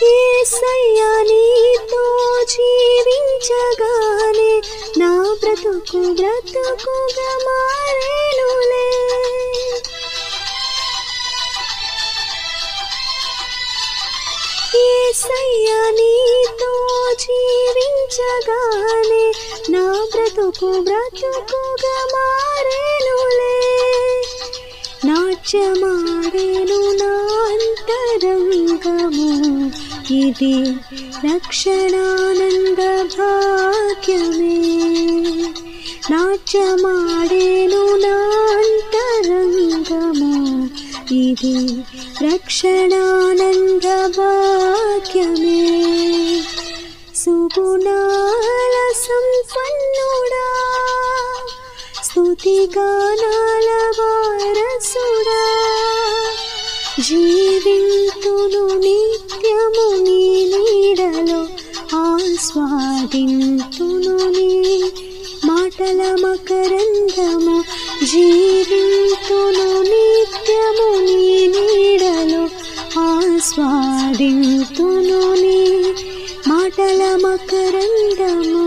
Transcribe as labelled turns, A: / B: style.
A: యేసయ్యా నీతో జీవించగానే నా బ్రతుకు బ్రతుకుగా మారేనులే. యేసయ్యా నీతో జీవించగానే నా బ్రతుకు బ్రతుకుగా మారేనులే. నాట్యమాడేను నా అంతరంగము, ఇది రక్షణానంద భాగ్యమే. నాట్యమాడేను నా అంతరంగము, ఇది రక్షణానంద భాగ్యమే. సుగుణాల సంపన్నుడా, స్తుతిగానాల వారసుడా, జీవింతును నిత్యము నీ నీడలో, ఆస్వాదింతును నీ మాటల మకరందము. జీవింతును నిత్యము నీ నీడలో, ఆస్వాదింతును నీ మాటల మకరందము.